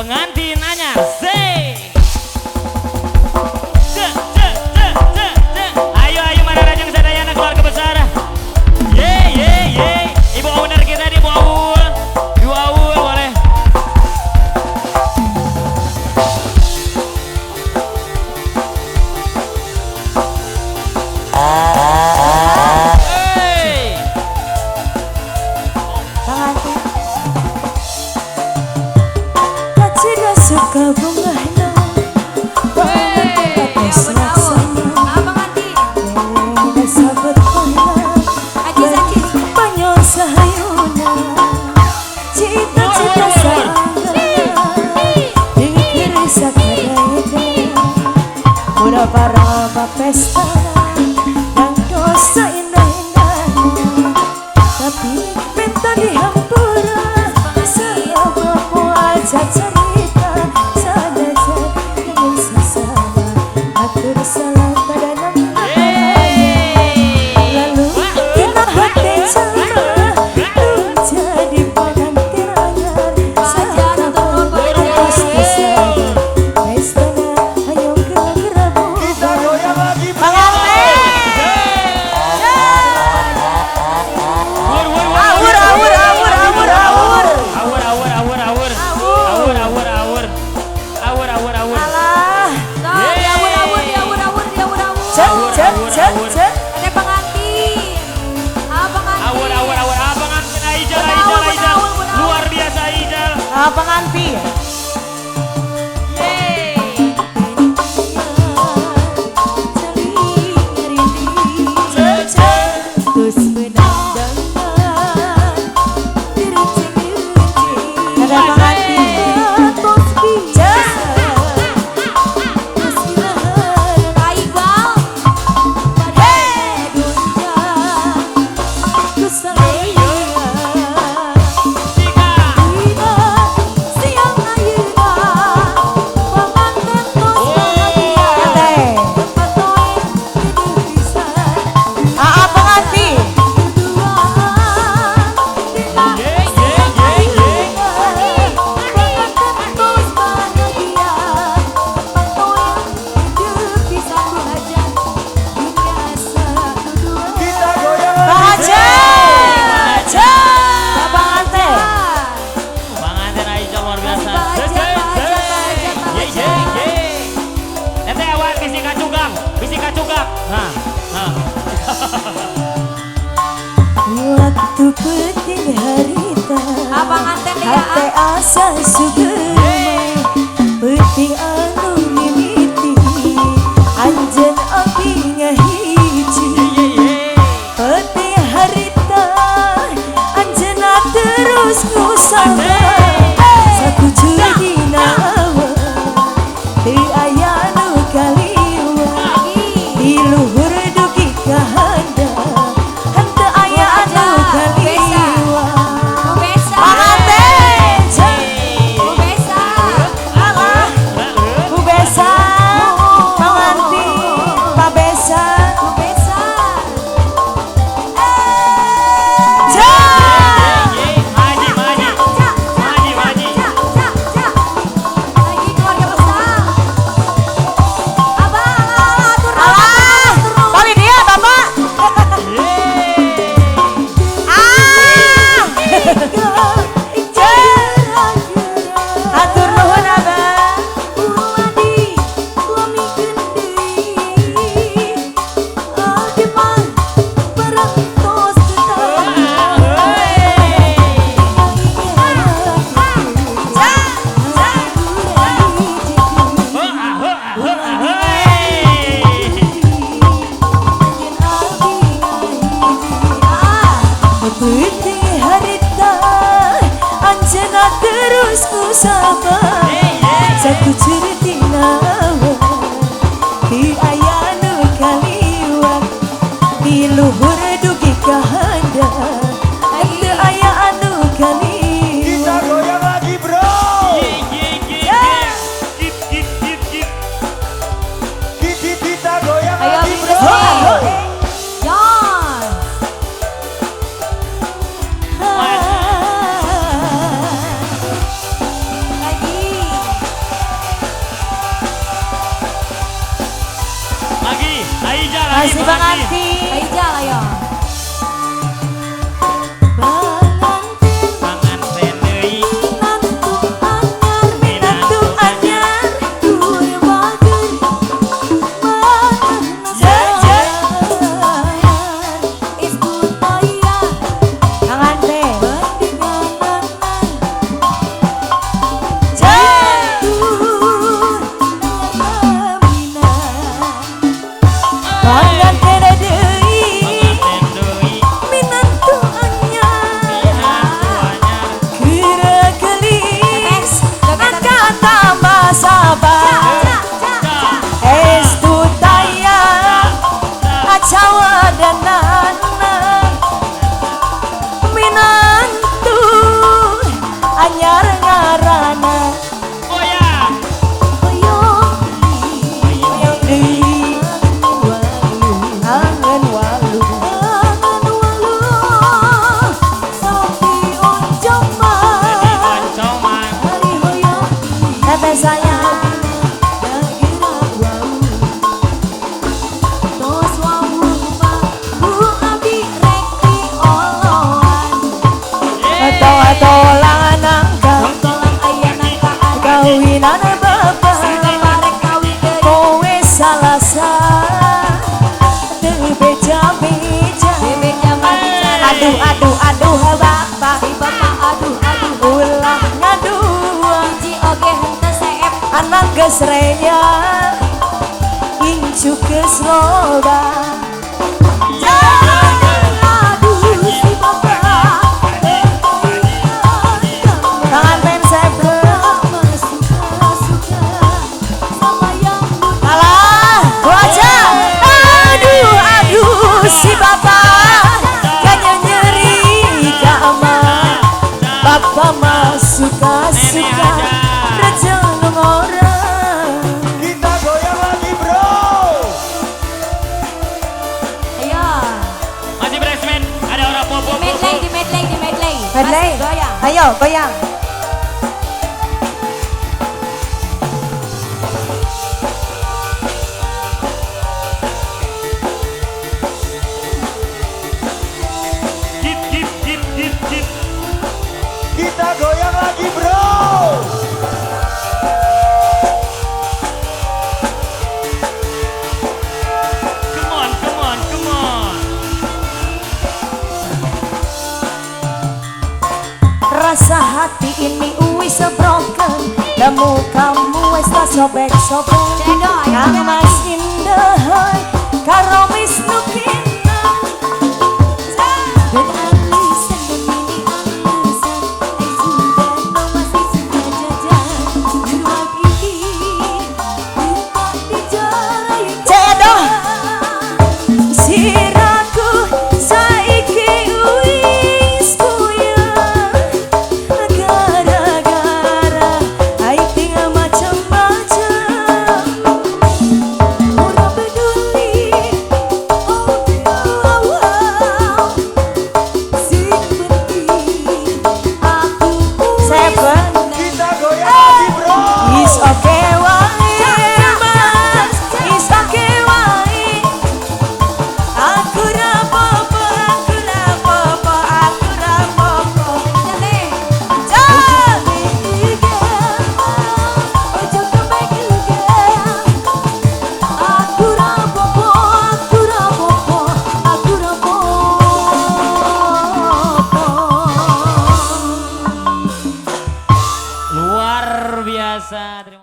pengantin anyar ayo ayo mana rajang sadayana keluarga besar. Ye ye ye. Ibu owner kita nih, Ibu Aul. Ibu Aul boleh. Suka bunga abang Andi sahabat Aji Saji banyak sahayuna cita-cita sangga dikir sakarega murah para pesta dan dosa indah-indah tapi penta dihampura selama mual cacar Abang Anpi waktu penting harita hati asa sugeng penting anu mimiti anjen abdi ngahiji penting harita anjena terus ngusaba sakucur dinawa teu aya nu kaliwa di luhur dugi kahanda penting harita anjena terus kusaba sakucur dinawa di aya nu kaliwat di luhur dugi kahanda teu aya anu kaliwat. Kita goyang lagi bro. Kita goyang lagi bro. kasih Bang Anti. Ayo Jal, ayo. Panganten deui. Minantu anyar duwe bager Bang Ante. Bang Ante deui Panganten deui. minantu anyar Minantu anyar. kira gelis angkat tambah sabar estu tayang acawa dan nanang minantu anyar ngarana Oh ya. oyong deui angen walu sopi onjong Jadi mah koncoman. Tete sayang atau langan kawinan bapak kowe salah beja-beja aduh bapak ulah ngadu anak geus reya incu geus loba tangan pen sebelah alah wajah aduh si bapak kayaknya nyeri kamar bapak mah suka-suka rejeng orang Kita goyang lagi bro. Masih beresmen. Ada orang popo. Medley ayo goyang Git. Kita goyang lagi bro. Come on. rasa hati ini wis broken nemu kamu wis tak sobek-sobek kang mas indah karo Wisnu kita dan alisan demi alisan sudah masih sudah jajan ruang ini tak dijarai cedoh siraku saiki wis kuyang gara-gara ai tinggal macam-macam ora peduli sing penting aku seven Kita goyang lagi bro. is okay wae mas is okay wae aku rapopo Luar biasa. Terima